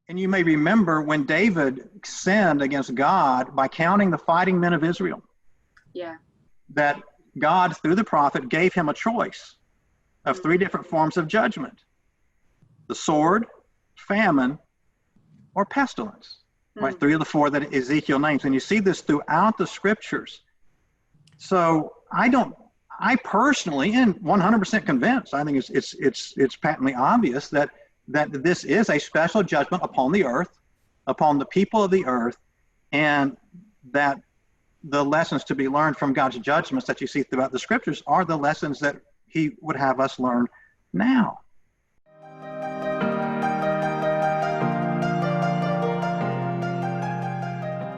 And you may remember when David sinned against God by counting the fighting men of Israel. Yeah. That God, through the prophet, gave him a choice of three different forms of judgment: the sword, famine, or pestilence. Right? Three of the four that Ezekiel names. And you see this throughout the scriptures. So I personally, and 100% convinced, I think it's patently obvious that this is a special judgment upon the earth, upon the people of the earth, and that the lessons to be learned from God's judgments that you see throughout the scriptures are the lessons that he would have us learn now.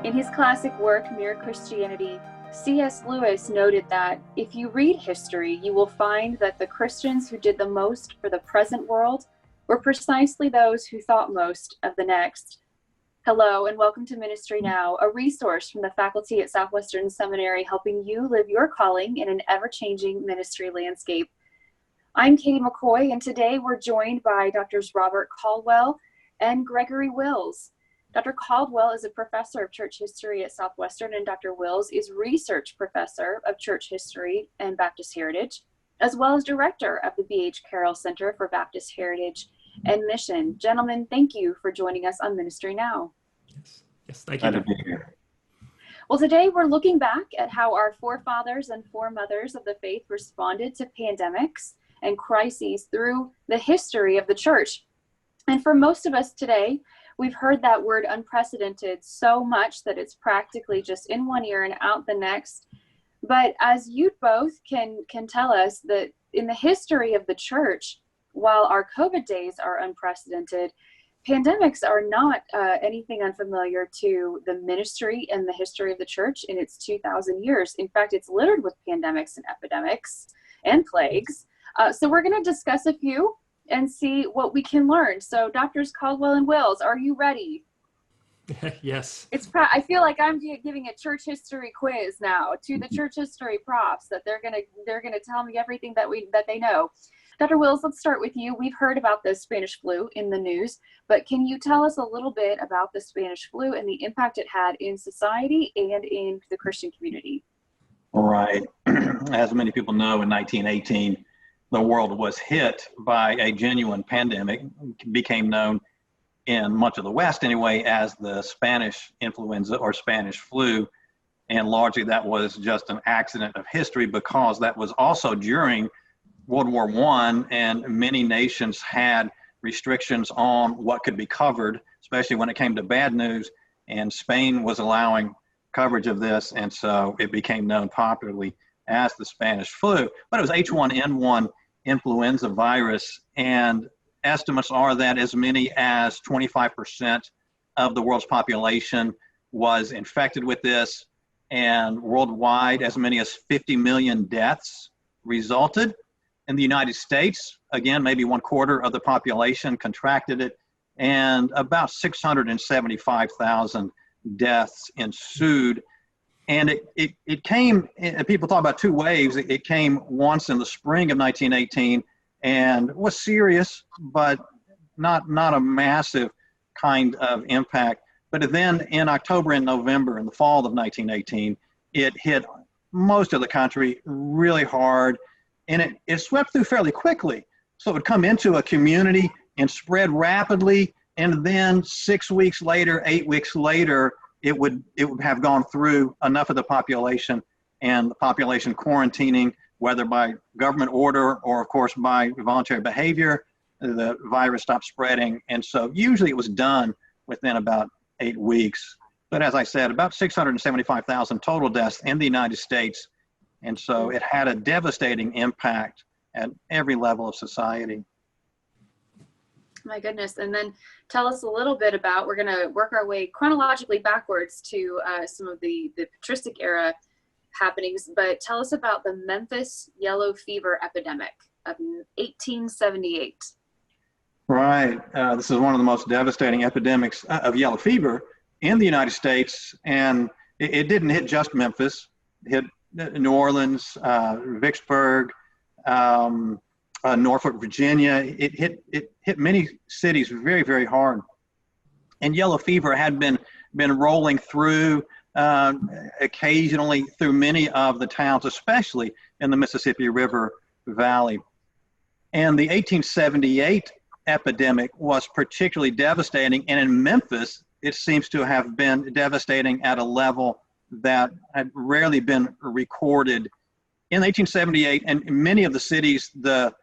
In his classic work, Mere Christianity, C.S. Lewis noted that if you read history, you will find that the Christians who did the most for the present world were precisely those who thought most of the next. Hello, and welcome to Ministry Now, a resource from the faculty at Southwestern Seminary helping you live your calling in an ever-changing ministry landscape. I'm Katie McCoy, and today we're joined by Drs. Robert Caldwell and Gregory Wills. Dr. Caldwell is a professor of church history at Southwestern, and Dr. Wills is research professor of church history and Baptist heritage, as well as director of the B.H. Carroll Center for Baptist Heritage and Mission. Gentlemen, thank you for joining us on Ministry Now. Yes, thank you. Glad to be here. Well, today we're looking back at how our forefathers and foremothers of the faith responded to pandemics and crises through the history of the church. And for most of us today, we've heard that word unprecedented so much that it's practically just in one ear and out the next. But as you both can tell us that in the history of the church, while our COVID days are unprecedented, pandemics are not anything unfamiliar to the ministry and the history of the church in its 2,000 years. In fact, it's littered with pandemics and epidemics and plagues. So we're going to discuss a few and see what we can learn. So Drs. Caldwell and Wills, are you ready? Yes. I feel like I'm giving a church history quiz now to the church history profs, that they're gonna tell me everything that they know. Dr. Wills, let's start with you. We've heard about the Spanish flu in the news, but can you tell us a little bit about the Spanish flu and the impact it had in society and in the Christian community? All right. As many people know, in 1918, the world was hit by a genuine pandemic, became known in much of the West anyway as the Spanish influenza or Spanish flu. And largely that was just an accident of history because that was also during World War I, and many nations had restrictions on what could be covered, especially when it came to bad news. And Spain was allowing coverage of this, and so it became known popularly as the Spanish flu. But it was H1N1 influenza virus, and estimates are that as many as 25% of the world's population was infected with this, and worldwide as many as 50 million deaths resulted. In the United States, again, maybe 1/4 of the population contracted it, and about 675,000 deaths ensued. And it came, people talk about two waves. It came once in the spring of 1918 and was serious, but not a massive kind of impact. But then in October and November, in the fall of 1918, it hit most of the country really hard, and it swept through fairly quickly. So it would come into a community and spread rapidly, and then 6 weeks later, 8 weeks later, it would have gone through enough of the population, and the population quarantining, whether by government order or, of course, by voluntary behavior, the virus stopped spreading. And so usually it was done within about 8 weeks. But as I said, about 675,000 total deaths in the United States. And so it had a devastating impact at every level of society. My goodness. And then tell us a little bit about, we're going to work our way chronologically backwards to some of the patristic era happenings, but tell us about the Memphis yellow fever epidemic of 1878. Right. This is one of the most devastating epidemics of yellow fever in the United States. And it didn't hit just Memphis. It hit New Orleans, Vicksburg, Norfolk, Virginia. It hit many cities very, very hard. And yellow fever had been rolling through occasionally through many of the towns, especially in the Mississippi River Valley. And the 1878 epidemic was particularly devastating. And in Memphis, it seems to have been devastating at a level that had rarely been recorded. In 1878, and in many of the cities, the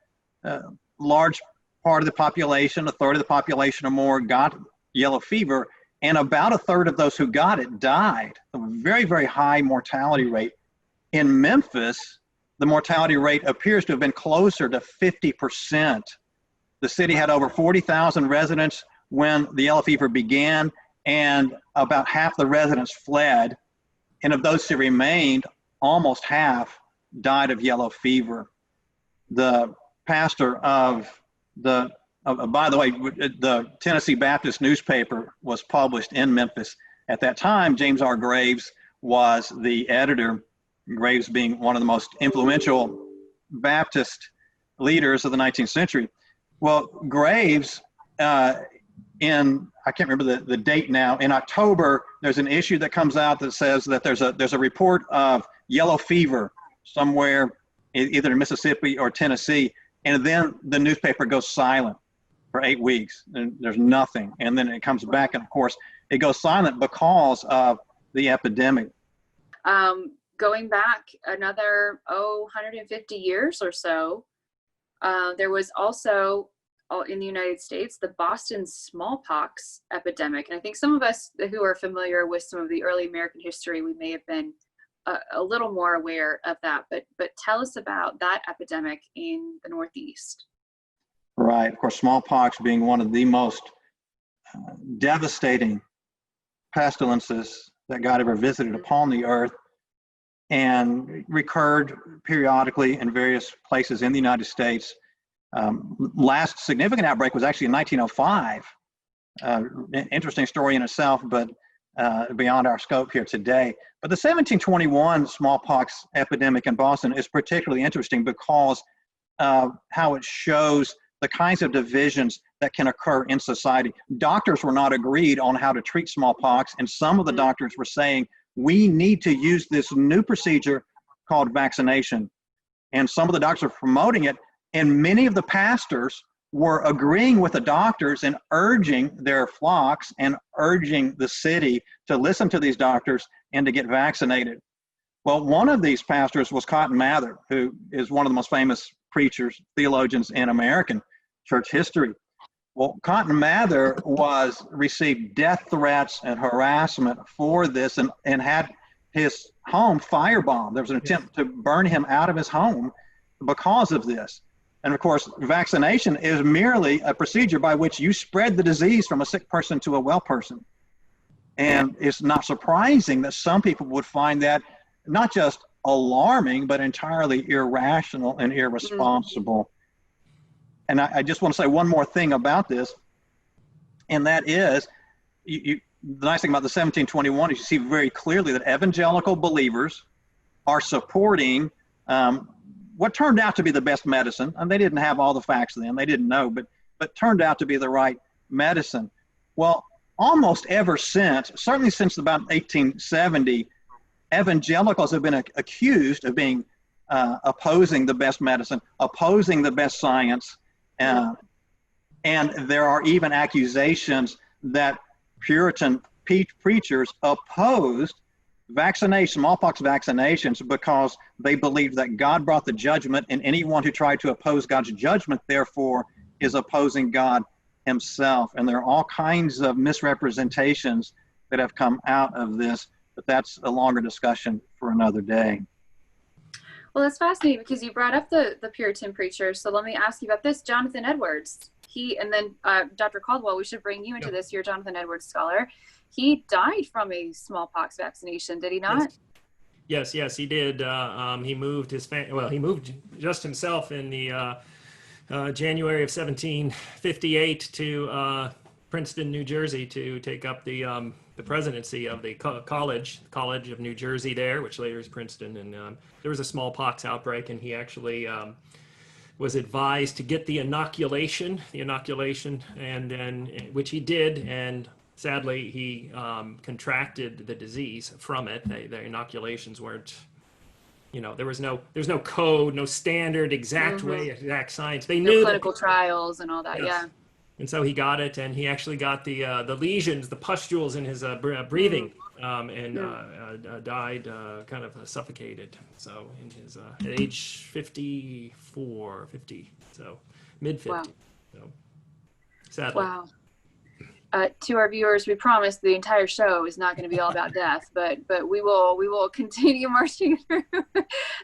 large part of the population, a third of the population or more, got yellow fever, and about a third of those who got it died. A very, very high mortality rate. In Memphis, the mortality rate appears to have been closer to 50%. The city had over 40,000 residents when the yellow fever began, and about half the residents fled. And of those who remained, almost half died of yellow fever. The pastor of by the way, the Tennessee Baptist newspaper was published in Memphis. At that time, James R. Graves was the editor, Graves being one of the most influential Baptist leaders of the 19th century. Well, Graves, I can't remember the date now, in October, there's an issue that comes out that says that there's a report of yellow fever somewhere, either in Mississippi or Tennessee, and then the newspaper goes silent for 8 weeks, and there's nothing. And then it comes back, and of course, it goes silent because of the epidemic. Going back another 150 years or so, there was also in the United States the Boston smallpox epidemic. And I think some of us who are familiar with some of the early American history, we may have been a little more aware of that. But tell us about that epidemic in the Northeast. Right. Of course, smallpox being one of the most devastating pestilences that God ever visited upon the earth, and recurred periodically in various places in the United States. Last significant outbreak was actually in 1905. Interesting story in itself, but beyond our scope here today. But the 1721 smallpox epidemic in Boston is particularly interesting because of how it shows the kinds of divisions that can occur in society. Doctors were not agreed on how to treat smallpox, and some of the doctors were saying, we need to use this new procedure called vaccination. And some of the doctors are promoting it, and many of the pastors were agreeing with the doctors and urging their flocks and urging the city to listen to these doctors and to get vaccinated. Well, one of these pastors was Cotton Mather, who is one of the most famous preachers, theologians in American church history. Well, Cotton Mather received death threats and harassment for this, and had his home firebombed. There was an attempt to burn him out of his home because of this. And of course, vaccination is merely a procedure by which you spread the disease from a sick person to a well person. And it's not surprising that some people would find that not just alarming, but entirely irrational and irresponsible. And I just want to say one more thing about this, and that is, the nice thing about the 1721 is you see very clearly that evangelical believers are supporting what turned out to be the best medicine. And they didn't have all the facts then, they didn't know, but turned out to be the right medicine. Well, almost ever since, certainly since about 1870, evangelicals have been accused of being opposing the best medicine, opposing the best science. And there are even accusations that Puritan preachers opposed vaccination, smallpox vaccinations, because they believed that God brought the judgment, and anyone who tried to oppose God's judgment, therefore, is opposing God himself. And there are all kinds of misrepresentations that have come out of this, but that's a longer discussion for another day. Well, that's fascinating because you brought up the Puritan preachers. So let me ask you about this. Jonathan Edwards, and then Dr. Caldwell, we should bring you into this. You're a Jonathan Edwards scholar. He died from a smallpox vaccination, did he not? Yes, he did. He moved he moved just himself in the January of 1758 to Princeton, New Jersey, to take up the presidency of the College of New Jersey there, which later is Princeton. And there was a smallpox outbreak, and he actually was advised to get the inoculation, and then which he did, and sadly, he contracted the disease from it. The inoculations weren't, there's no code, no standard, exact way, exact science. They No knew clinical trials and all that. yes. Yeah. And so he got it, and he actually got the lesions, the pustules in his breathing, and died kind of suffocated. So in his at age 54, 50, so mid 50. Wow. So sadly. Wow. To our viewers, we promise the entire show is not going to be all about death, but we will continue marching through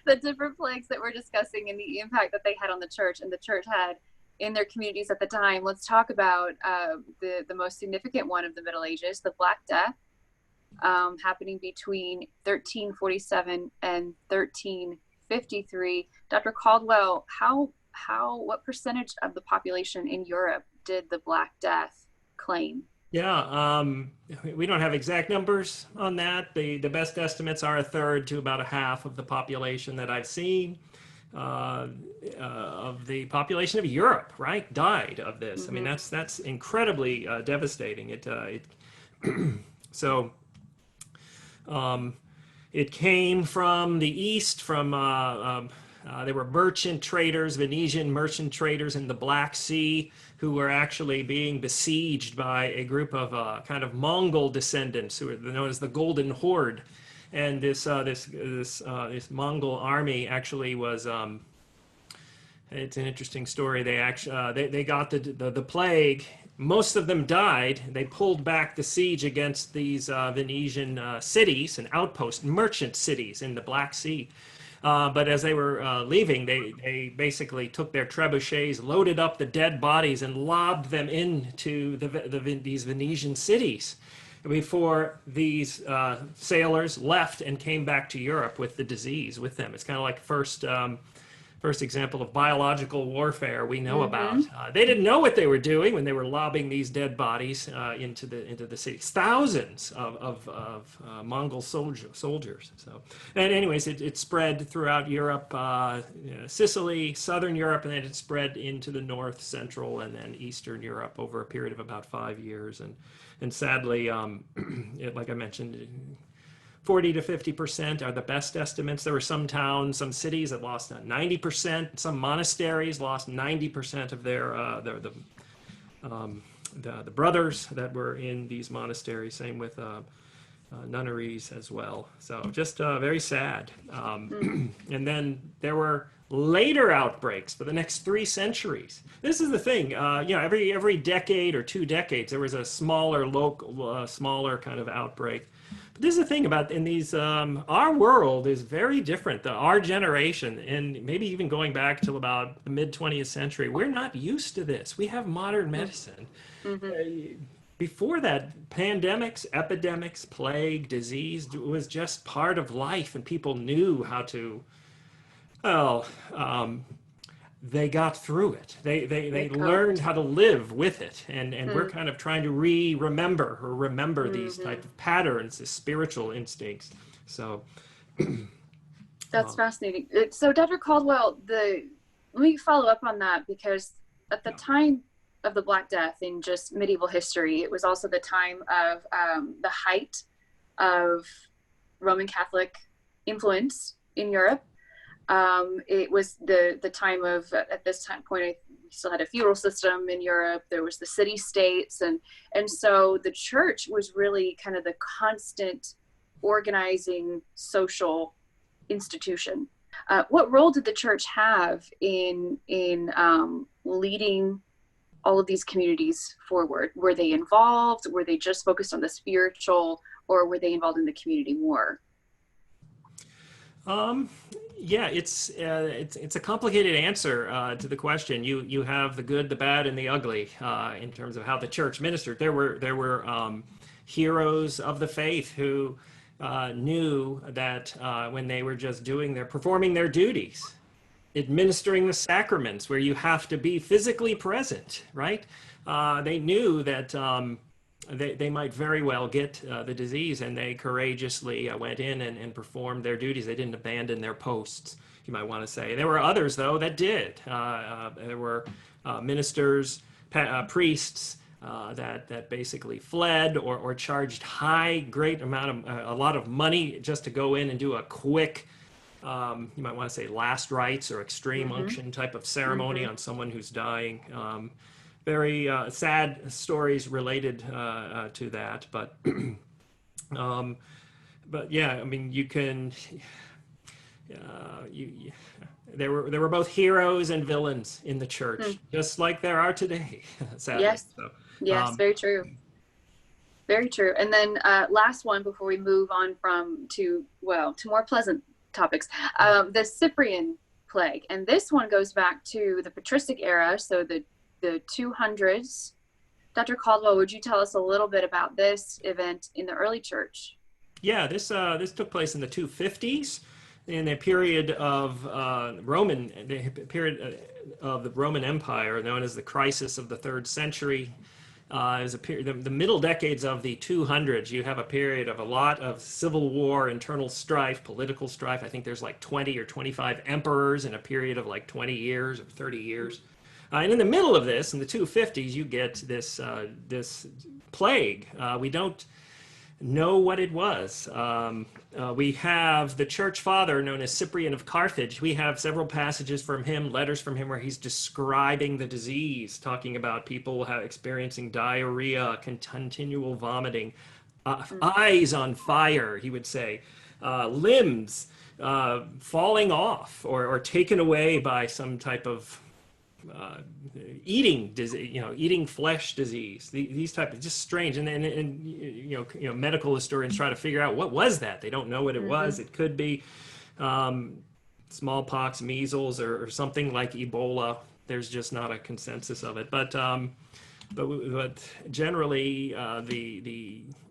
the different plagues that we're discussing and the impact that they had on the church and the church had in their communities at the time. Let's talk about the most significant one of the Middle Ages, the Black Death, happening between 1347 and 1353. Dr. Caldwell, what percentage of the population in Europe did the Black Death claim? Yeah, we don't have exact numbers on that. The best estimates are a third to about a half of the population that I've seen. Of the population of Europe, right, died of this. I mean, that's incredibly devastating. So it came from the east, from there were merchant traders, Venetian merchant traders in the Black Sea, who were actually being besieged by a group of kind of Mongol descendants who are known as the Golden Horde. And this Mongol army actually was. It's an interesting story. They actually they got the plague. Most of them died. They pulled back the siege against these Venetian cities and outposts, merchant cities in the Black Sea. But as they were leaving, they basically took their trebuchets, loaded up the dead bodies, and lobbed them into these Venetian cities before these sailors left and came back to Europe with the disease with them. It's kind of like first example of biological warfare we know about. They didn't know what they were doing when they were lobbing these dead bodies into the cities. Thousands of Mongol soldiers. So, and anyways, it spread throughout Europe, Sicily, southern Europe, and then it spread into the north, central, and then eastern Europe over a period of about 5 years. And sadly, like I mentioned, 40 to 50% are the best estimates. There were some towns, some cities that lost 90%. Some monasteries lost 90% of the brothers that were in these monasteries. Same with nunneries as well. So just very sad. And then there were later outbreaks for the next 3 centuries. This is the thing, every decade or 2 decades, there was a smaller smaller kind of outbreak. But this is the thing about in these, our world is very different. Our generation, and maybe even going back to about the mid 20th century, we're not used to this. We have modern medicine. Before that, pandemics, epidemics, plague, disease was just part of life, and people knew how to, they got through it. They learned how to live with it, and we're kind of trying to remember these type of patterns, the spiritual instincts. So that's fascinating. So Dr. Caldwell, let me follow up on that, because at the time of the Black Death in just medieval history, it was also the time of the height of Roman Catholic influence in Europe. It was the time of, at this time point, we still had a feudal system in Europe. There was the city-states, and so the church was really kind of the constant organizing social institution. What role did the church have in leading all of these communities forward? Were they involved? Were they just focused on the spiritual, or were they involved in the community more? Yeah, it's a complicated answer to the question. You have the good, the bad, and the ugly in terms of how the church ministered. There were heroes of the faith who knew that when they were just performing their duties, administering the sacraments, where you have to be physically present, right? They knew that they might very well get the disease, and they courageously went in and performed their duties. They didn't abandon their posts, you might want to say. There were others, though, that did. There were ministers, priests, that basically fled or charged a lot of money just to go in and do a quick, you might want to say last rites or extreme unction type of ceremony on someone who's dying. Very sad stories related to that, but yeah, I mean, you can. There were both heroes and villains in the church, just like there are today. Sadly. Yes. So, yes, very true. Very true. And then last one before we move on to more pleasant topics, the Cyprian plague, and this one goes back to the patristic era, so the 200s. Dr. Caldwell, would you tell us a little bit about this event in the early church? Yeah, this took place in the 250s. In the period of the Roman Empire, known as the crisis of the 3rd century, is a period. The middle decades of the 200s, you have a period of a lot of civil war, internal strife, political strife. I think there's like 20 or 25 emperors in a period of like 20 years or 30 years. And in the middle of this, in the 250s, you get this plague. We don't know what it was. We have the church father known as Cyprian of Carthage. We have several passages from him, letters from him, where he's describing the disease, talking about people experiencing diarrhea, continual vomiting, eyes on fire, he would say, limbs falling off or taken away by some type of eating disease, eating flesh disease. These type of just strange, and medical historians try to figure out what was that. They don't know what it was. It could be smallpox, measles, or something like Ebola. There's just not a consensus of it. But generally,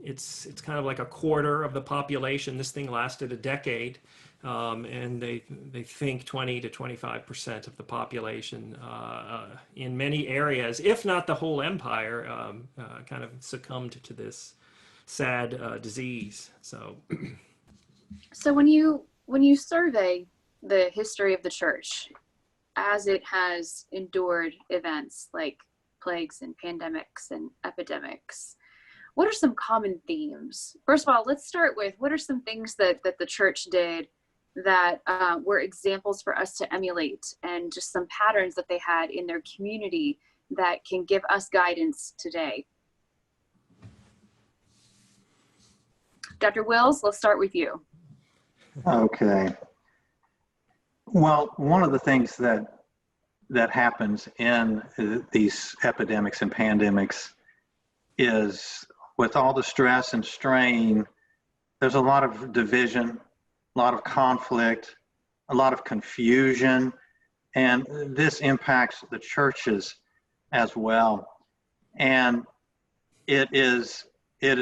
it's kind of like a quarter of the population. This thing lasted a decade. And they think 20 to 25% of the population in many areas, if not the whole empire, kind of succumbed to this sad disease. So when you survey the history of the church as it has endured events like plagues and pandemics and epidemics, what are some common themes? First of all, let's start with what are some things that the church did that were examples for us to emulate, and just some patterns that they had in their community that can give us guidance today. Dr. Wills, let's start with you. Okay. Well, one of the things that happens in these epidemics and pandemics is, with all the stress and strain, there's a lot of division, a lot of conflict, a lot of confusion, and this impacts the churches as well. And it is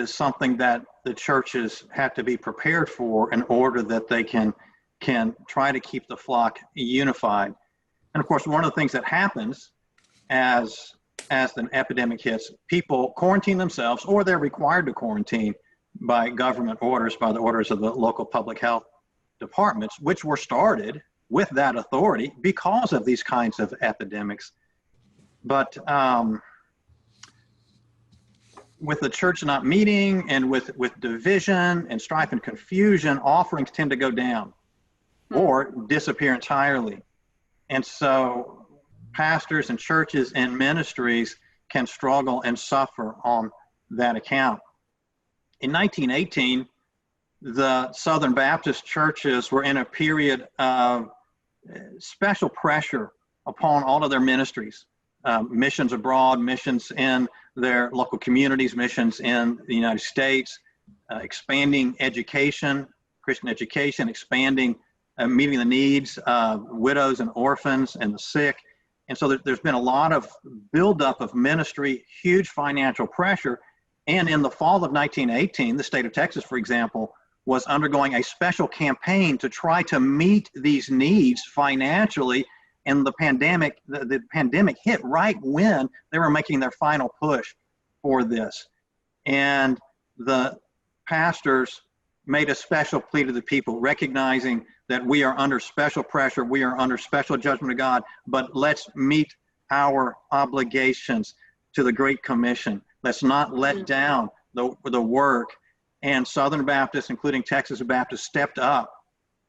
something that the churches have to be prepared for in order that they can try to keep the flock unified. And of course, one of the things that happens as an epidemic hits, people quarantine themselves, or they're required to quarantine by government orders, by the orders of the local public health departments, which were started with that authority because of these kinds of epidemics. But with the church not meeting, and with division and strife and confusion, offerings tend to go down or disappear entirely. And so pastors and churches and ministries can struggle and suffer on that account. In 1918, the Southern Baptist churches were in a period of special pressure upon all of their ministries, missions abroad, missions in their local communities, missions in the United States, expanding education, Christian education, expanding, meeting the needs of widows and orphans and the sick. And so there's been a lot of buildup of ministry, huge financial pressure. And in the fall of 1918, the state of Texas, for example, was undergoing a special campaign to try to meet these needs financially. And the pandemic hit right when they were making their final push for this. And the pastors made a special plea to the people, recognizing that we are under special pressure, we are under special judgment of God, but let's meet our obligations. to the Great Commission. Let's not let down the work. And Southern Baptists, including Texas Baptists, stepped up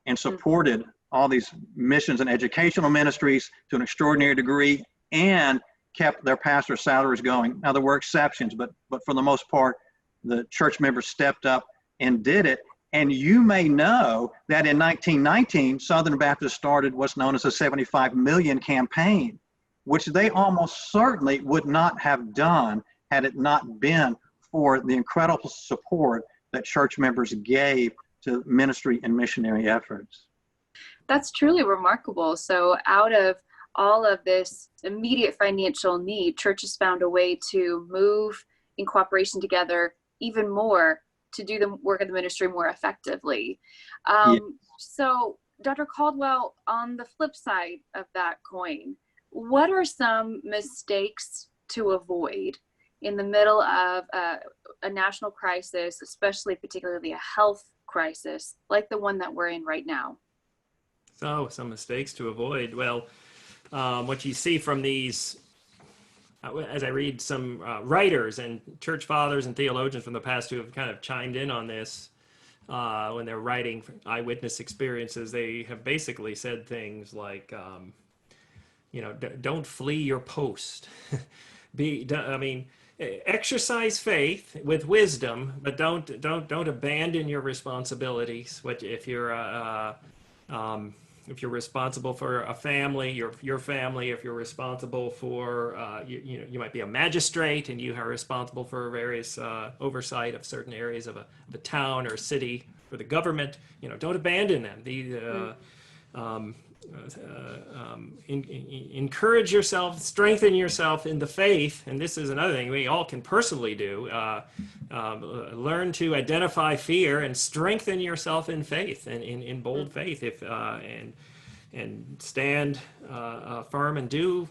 and supported all these missions and educational ministries to an extraordinary degree, and kept their pastor salaries going. Now, there were exceptions, but for the most part, the church members stepped up and did it. And you may know that in 1919, Southern Baptists started what's known as a 75 million campaign, which they almost certainly would not have done had it not been for the incredible support that church members gave to ministry and missionary efforts. That's truly remarkable. So out of all of this immediate financial need, churches found a way to move in cooperation together even more to do the work of the ministry more effectively. So Dr. Caldwell, on the flip side of that coin, what are some mistakes to avoid in the middle of a national crisis, especially particularly a health crisis like the one that we're in right now? So some mistakes to avoid. Well, what you see from these, as I read some writers and church fathers and theologians from the past who have kind of chimed in on this, when they're writing eyewitness experiences, they have basically said things like, don't flee your post. Exercise faith with wisdom, but don't abandon your responsibilities. If you're responsible for a family, your family, if you're responsible for, you might be a magistrate and you are responsible for various oversight of certain areas of a town or a city or the government, don't abandon them. Encourage yourself, strengthen yourself in the faith, and this is another thing we all can personally do. Learn to identify fear and strengthen yourself in faith and in bold faith, and stand firm and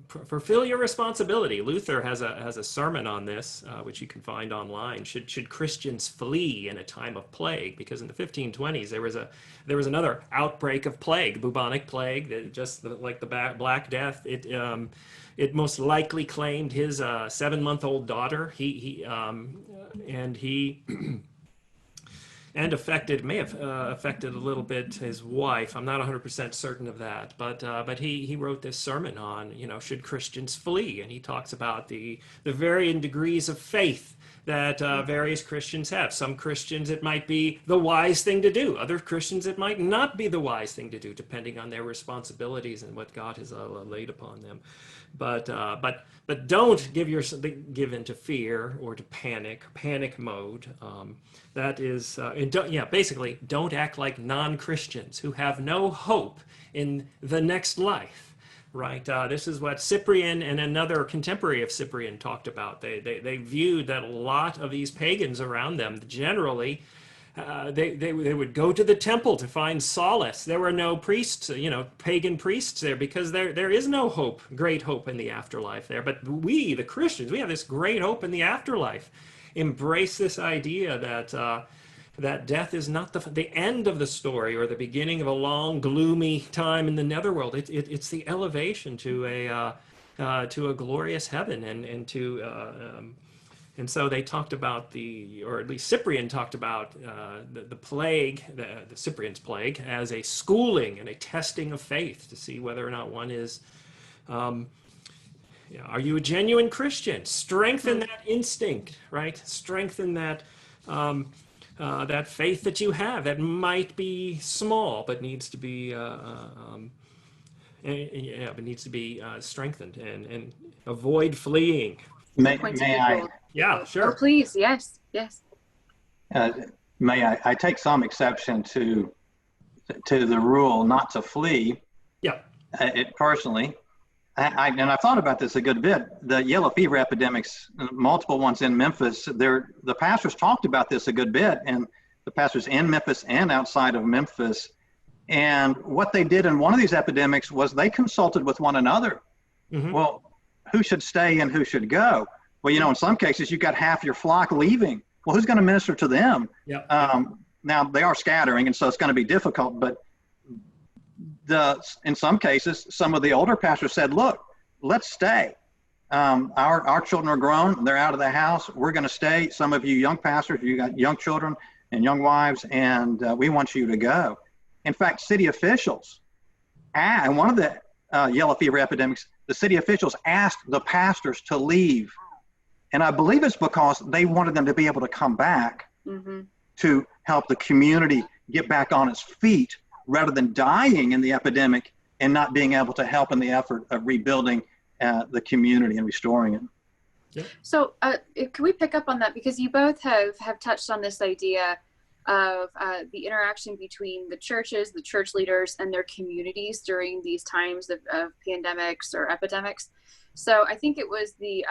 fulfill your responsibility. Luther has a sermon on this, which you can find online. Should Christians flee in a time of plague? Because in the 1520s there was another outbreak of plague, bubonic plague, that just like the Black Death. It most likely claimed his 7-month-old daughter. And may have affected a little bit his wife. I'm not 100% certain of that, but he wrote this sermon on, should Christians flee? And he talks about the varying degrees of faith that various Christians have. Some Christians, it might be the wise thing to do. Other Christians, it might not be the wise thing to do, depending on their responsibilities and what God has laid upon them. But don't give into fear or to panic mode. That is, basically, don't act like non-Christians who have no hope in the next life. Right. This is what Cyprian and another contemporary of Cyprian talked about. They viewed that a lot of these pagans around them, generally, they would go to the temple to find solace. There were no priests, pagan priests there, because there is no hope, great hope in the afterlife there. But we, the Christians, we have this great hope in the afterlife. Embrace this idea that death is not the end of the story or the beginning of a long, gloomy time in the netherworld. It's the elevation to a glorious heaven, and so they talked about or at least Cyprian talked about the plague, the Cyprians Plage, as a schooling and a testing of faith to see whether or not one is. Are you a genuine Christian? Strengthen that instinct, right? Strengthen that. That faith that you have that might be small but needs to be strengthened, and avoid fleeing. May I? Yeah, sure. Oh, please, yes. May I take some exception to the rule not to flee? Yeah. Personally. And I've thought about this a good bit. The yellow fever epidemics, multiple ones in Memphis, the pastors talked about this a good bit, and the pastors in Memphis and outside of Memphis. And what they did in one of these epidemics was they consulted with one another. Mm-hmm. Well, who should stay and who should go? Well, in some cases, you've got half your flock leaving. Well, who's going to minister to them? Yep. Now, they are scattering, and so it's going to be difficult, but in some cases, some of the older pastors said, look, let's stay. Our children are grown. They're out of the house. We're going to stay. Some of you young pastors, you got young children and young wives, and we want you to go. In fact, city officials, and one of the yellow fever epidemics, the city officials asked the pastors to leave. And I believe it's because they wanted them to be able to come back to help the community get back on its feet rather than dying in the epidemic and not being able to help in the effort of rebuilding the community and restoring it. Yep. So can we pick up on that? Because you both have touched on this idea of the interaction between the churches, the church leaders, and their communities during these times of pandemics or epidemics. So I think it was the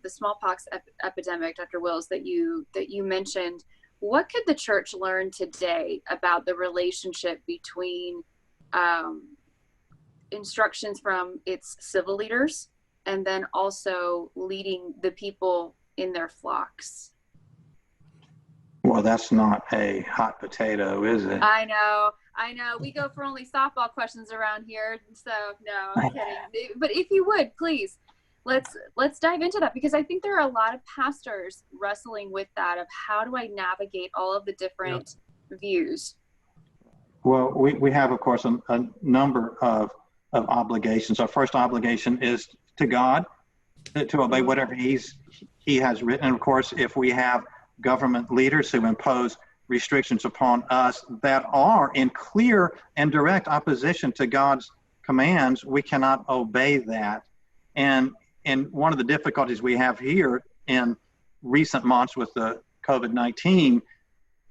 smallpox epidemic, Dr. Wills, that you mentioned. What could the church learn today about the relationship between instructions from its civil leaders and then also leading the people in their flocks? Well, that's not a hot potato, is it? I know. We go for only softball questions around here. So no, I'm kidding. But if you would, please, let's dive into that, because I think there are a lot of pastors wrestling with that of how do I navigate all of the different views? Well, we have, of course, a number of obligations. Our first obligation is to God, to obey whatever He has written. And of course, if we have government leaders who impose restrictions upon us that are in clear and direct opposition to God's commands, we cannot obey that. And one of the difficulties we have here in recent months with the COVID-19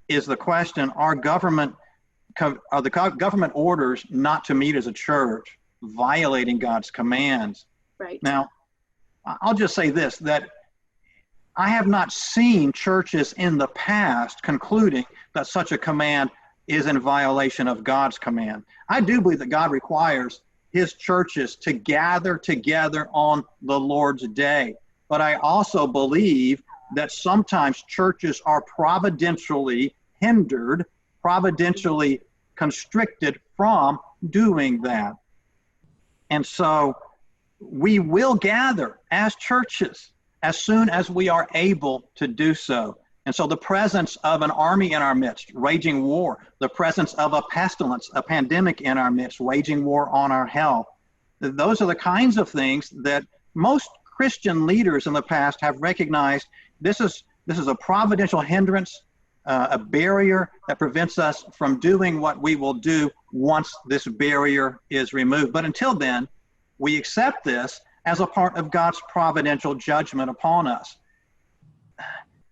is the question, are the government orders not to meet as a church violating God's commands? Right. Now, I'll just say this, that I have not seen churches in the past concluding that such a command is in violation of God's command. I do believe that God requires His churches to gather together on the Lord's day. But I also believe that sometimes churches are providentially hindered, providentially constricted from doing that. And so we will gather as churches as soon as we are able to do so. And so the presence of an army in our midst, waging war, the presence of a pestilence, a pandemic in our midst, waging war on our health, those are the kinds of things that most Christian leaders in the past have recognized. This is a providential hindrance, a barrier that prevents us from doing what we will do once this barrier is removed. But until then, we accept this as a part of God's providential judgment upon us.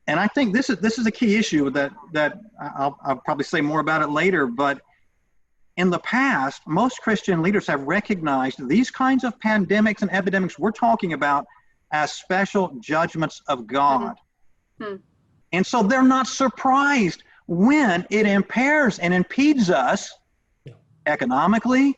And I think this is a key issue that I'll probably say more about it later, but in the past, most Christian leaders have recognized these kinds of pandemics and epidemics we're talking about as special judgments of God. Mm-hmm. And so they're not surprised when it impairs and impedes us economically,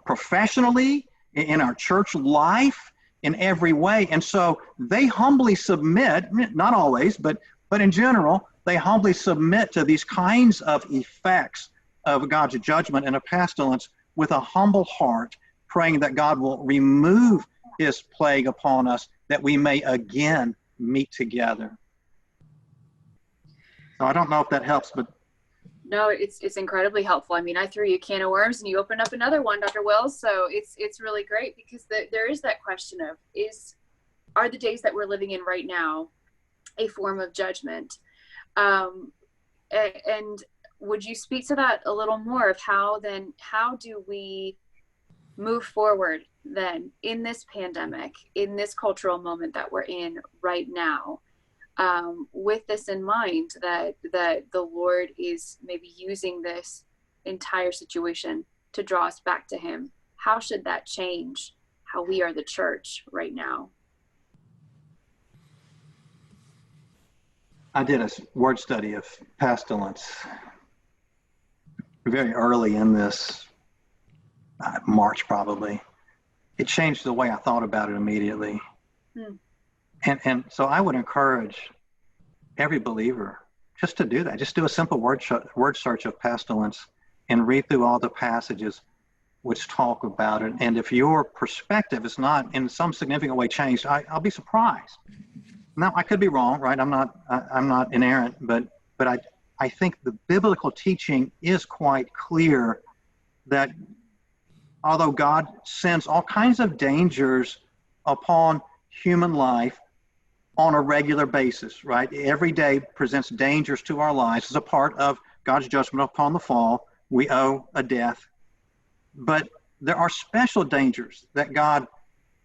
professionally, in our church life, in every way. And so they humbly submit, not always, but in general, they humbly submit to these kinds of effects of God's judgment and a pestilence with a humble heart, praying that God will remove His plague upon us, that we may again meet together. So I don't know if that helps, but no, it's incredibly helpful. I mean, I threw you a can of worms and you opened up another one, Dr. Wills. So it's really great, because there is that question of, are the days that we're living in right now a form of judgment? And would you speak to that a little more of how do we move forward then in this pandemic, in this cultural moment that we're in right now? With this in mind, that the Lord is maybe using this entire situation to draw us back to Him. How should that change how we are the church right now? I did a word study of pestilence very early in this, March probably. It changed the way I thought about it immediately. And so I would encourage every believer just to do that. Just do a simple word search of pestilence and read through all the passages. which talk about it. And if your perspective is not in some significant way changed, I'll be surprised. Now, I could be wrong, right? I'm not inerrant, but I think the biblical teaching is quite clear that although God sends all kinds of dangers upon human life on a regular basis, right? Every day presents dangers to our lives as a part of God's judgment upon the fall. We owe a death. But there are special dangers that God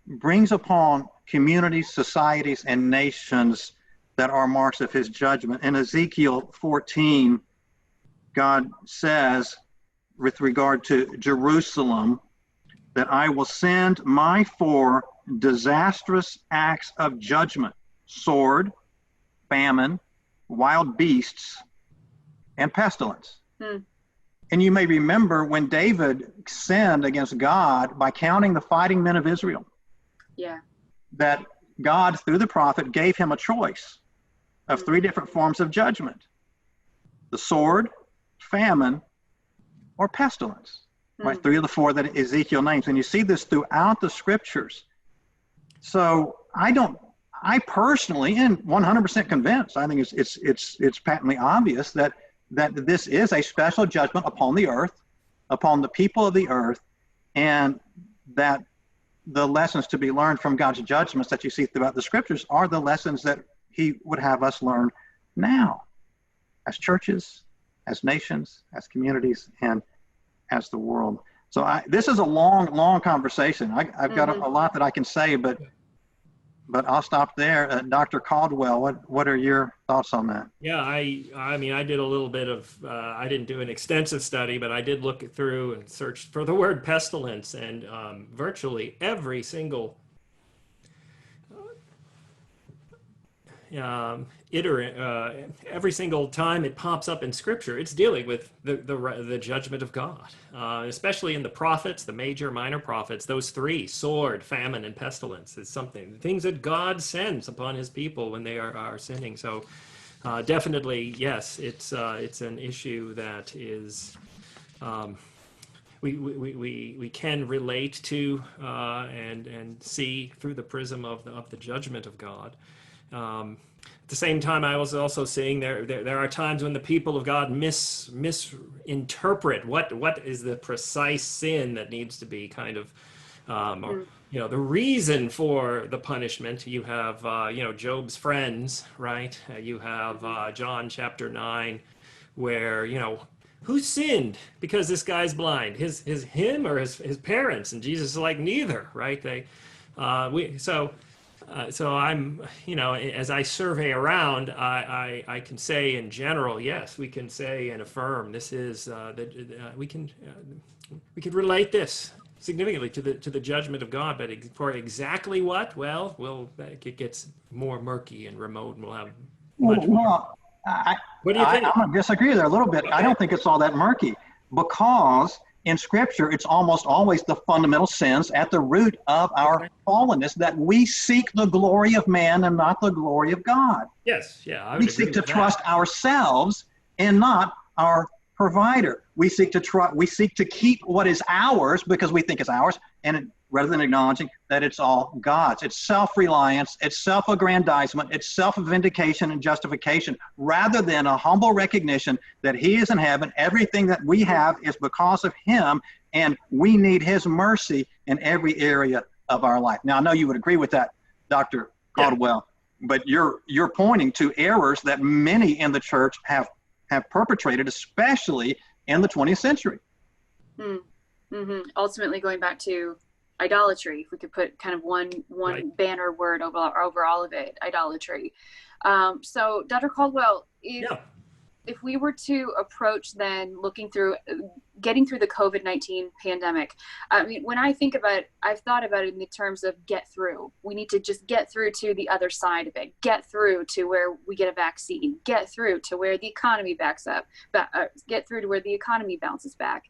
brings upon communities, societies, and nations that are marks of his judgment. In Ezekiel 14, God says, with regard to Jerusalem, that I will send my 4 disastrous acts of judgment: sword, famine, wild beasts, and pestilence. And you may remember when David sinned against God by counting the fighting men of Israel. Yeah. That God, through the prophet, gave him a choice of 3 different forms of judgment: the sword, famine, or pestilence. Right? 3 of the 4 that Ezekiel names. And you see this throughout the scriptures. So I personally am 100% convinced, I think it's patently obvious that this is a special judgment upon the earth, upon the people of the earth, and that the lessons to be learned from God's judgments that you see throughout the scriptures are the lessons that he would have us learn now as churches, as nations, as communities, and as the world. So this is a long conversation. I've got a lot that I can say, but I'll stop there. Dr. Caldwell, what are your thoughts on that? Yeah, I mean, I did a little bit of, I didn't do an extensive study, but I did look through and search for the word pestilence, and virtually every single every single time it pops up in Scripture, it's dealing with the judgment of God, especially in the prophets, the major, minor prophets. Those 3, sword, famine, and pestilence, is something, things that God sends upon his people when they are sinning. So definitely, yes, it's an issue that is we can relate to and see through the prism of the judgment of God. At the same time, I was also seeing there are times when the people of God misinterpret what is the precise sin that needs to be kind of, the reason for the punishment. You have, Job's friends, right? You have John chapter 9, where, who sinned because this guy's blind? Him or his parents? And Jesus is like, neither, right? So I'm, as I survey around, I can say in general, yes, we can say and affirm this is we could relate this significantly to the judgment of God, but for exactly what? Well, it gets more murky and remote, and we'll have much more. What do you think? I'm going to disagree there a little bit. I don't think it's all that murky, because in Scripture, it's almost always the fundamental sins at the root of our fallenness, that we seek the glory of man and not the glory of God. Yes, yeah. We seek to trust ourselves and not our provider. We seek to keep what is ours because we think it's ours, rather than acknowledging that it's all God's. It's self-reliance, it's self-aggrandizement, it's self-vindication and justification, rather than a humble recognition that he is in heaven. Everything that we have is because of him, and we need his mercy in every area of our life. Now, I know you would agree with that, Dr. Caldwell, but you're pointing to errors that many in the church have perpetrated, especially in the 20th century. Ultimately, going back to idolatry, if we could put kind of one right. banner word over all of it, idolatry. So Dr. Caldwell, if we were to approach then getting through the COVID-19 pandemic, I mean, when I think about it, I've thought about it in the terms of get through. We need to just get through to the other side of it, get through to where we get a vaccine, get through to where the economy backs up, get through to where the economy bounces back.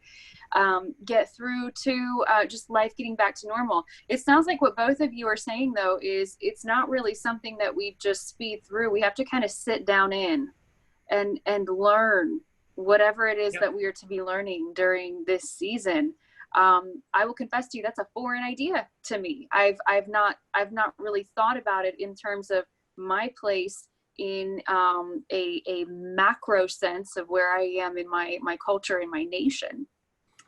Get through to just life getting back to normal. It sounds like what both of you are saying, though, is it's not really something that we just speed through. We have to kind of sit down in and learn whatever it is that we are to be learning during this season. I will confess to you, that's a foreign idea to me. I've not really thought about it in terms of my place in a macro sense of where I am in my culture, in my nation,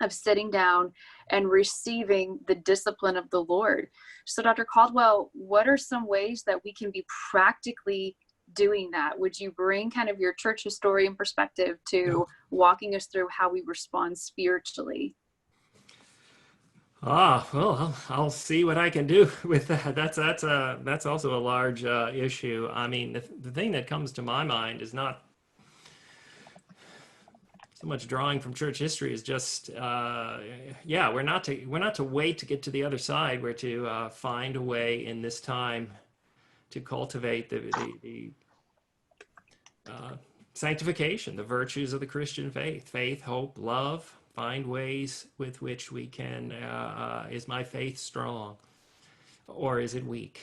of sitting down and receiving the discipline of the Lord. So Dr. Caldwell, what are some ways that we can be practically doing that? Would you bring kind of your church historian perspective to walking us through how we respond spiritually? Well, I'll see what I can do with that. That's also a large issue. I mean, the thing that comes to my mind is not so much drawing from church history, is just we're not to wait to get to the other side. We're to find a way in this time to cultivate the sanctification, the virtues of the Christian faith, hope, love. Find ways with which we can, is my faith strong or is it weak?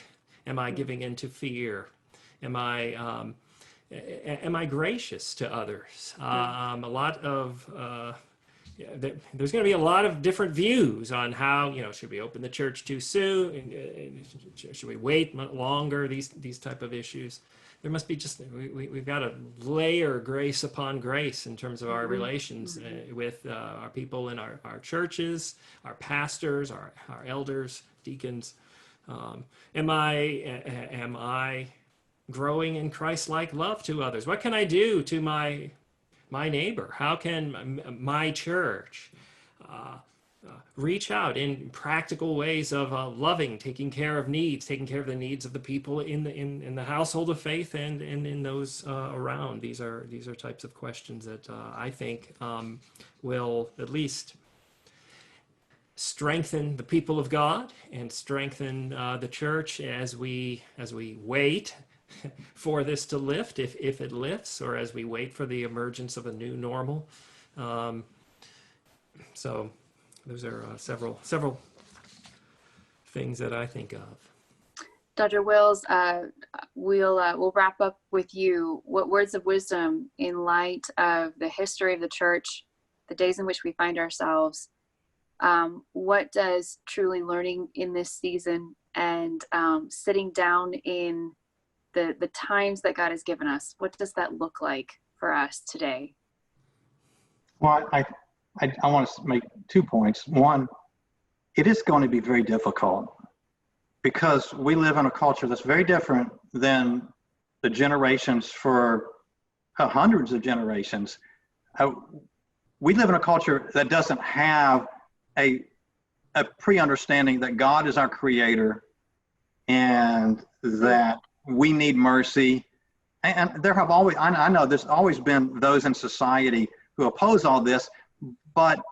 Am I giving in to fear? Am I gracious to others? A lot of, there's going to be a lot of different views on how, should we open the church too soon? Should we wait longer? These type of issues. There must be just, we've got to layer grace upon grace in terms of our relations with our people in our churches, our pastors, our elders, deacons. Am I growing in Christ-like love to others? What can I do to my neighbor? How can my church reach out in practical ways of loving, taking care of needs, taking care of the needs of the people in the household of faith and in those around? These are types of questions that I think will at least strengthen the people of God and strengthen the church as we wait for this to lift, if it lifts, or as we wait for the emergence of a new normal. So those are several things that I think of. Dr. Wills, we'll wrap up with you. What words of wisdom in light of the history of the church, the days in which we find ourselves, what does truly learning in this season and sitting down in the times that God has given us, what does that look like for us today? Well, I want to make 2 points. One, it is going to be very difficult because we live in a culture that's very different than the generations for hundreds of generations. We live in a culture that doesn't have a pre-understanding that God is our creator and that we need mercy. And there have always, I know there's always been those in society who oppose all this, but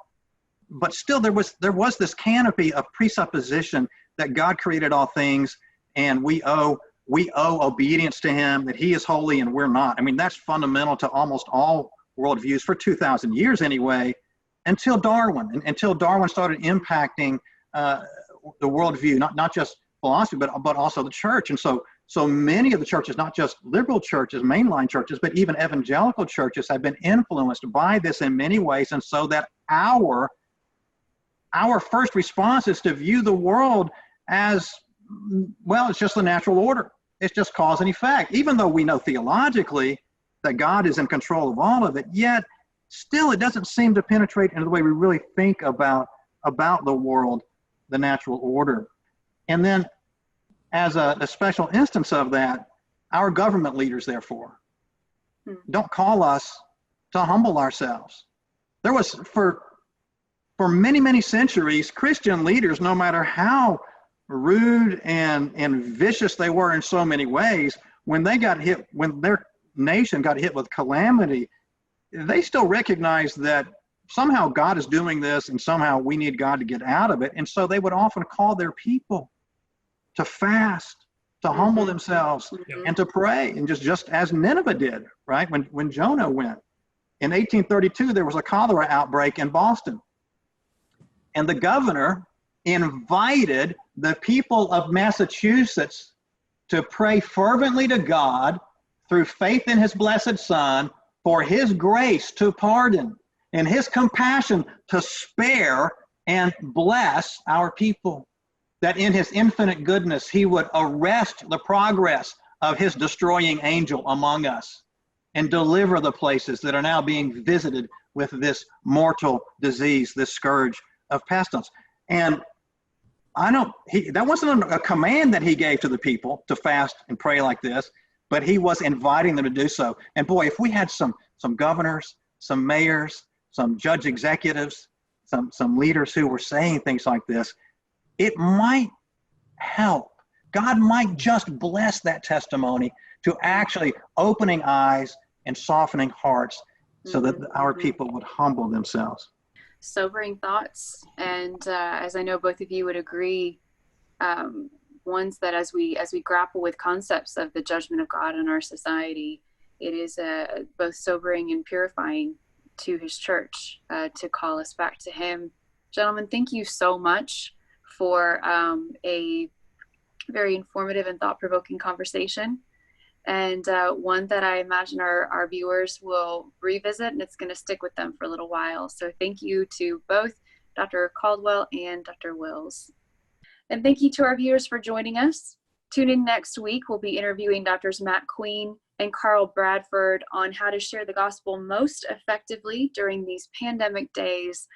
still there was this canopy of presupposition that God created all things and we owe obedience to him, that he is holy and we're not. I mean, that's fundamental to almost all worldviews for 2,000 years anyway, until Darwin started impacting the worldview, not just philosophy, but also the church. And so many of the churches, not just liberal churches, mainline churches, but even evangelical churches have been influenced by this in many ways. And so that our first response is to view the world as, well, it's just the natural order. It's just cause and effect. Even though we know theologically that God is in control of all of it, yet still it doesn't seem to penetrate into the way we really think about the world, the natural order. And then as a special instance of that, our government leaders, therefore, don't call us to humble ourselves. There was, for many, many centuries, Christian leaders, no matter how rude and vicious they were in so many ways, when their nation got hit with calamity, they still recognized that somehow God is doing this and somehow we need God to get out of it. And so they would often call their people to fast, to humble themselves, and to pray, and just as Nineveh did, right? When Jonah went. In 1832, there was a cholera outbreak in Boston. And the governor invited the people of Massachusetts to pray fervently to God through faith in his blessed Son for his grace to pardon and his compassion to spare and bless our people, that in his infinite goodness, he would arrest the progress of his destroying angel among us and deliver the places that are now being visited with this mortal disease, this scourge of pestilence. And that wasn't a command that he gave to the people to fast and pray like this, but he was inviting them to do so. And boy, if we had some governors, some mayors, some judge executives, some leaders who were saying things like this, it might help. God might just bless that testimony to actually opening eyes and softening hearts so that our people would humble themselves. Sobering thoughts, and as I know both of you would agree, ones that as we grapple with concepts of the judgment of God on our society, it is both sobering and purifying to his church to call us back to him. Gentlemen, thank you so much for a very informative and thought-provoking conversation, and one that I imagine our viewers will revisit, and it's going to stick with them for a little while. So thank you to both Dr. Caldwell and Dr. Wills. And thank you to our viewers for joining us. Tune in next week. We'll be interviewing Drs. Matt Queen and Carl Bradford on how to share the gospel most effectively during these pandemic days.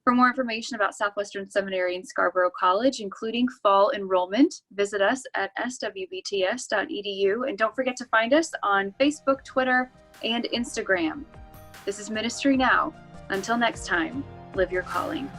For more information about Southwestern Seminary and Scarborough College, including fall enrollment, visit us at swbts.edu, and don't forget to find us on Facebook, Twitter, and Instagram. This is Ministry Now. Until next time, live your calling.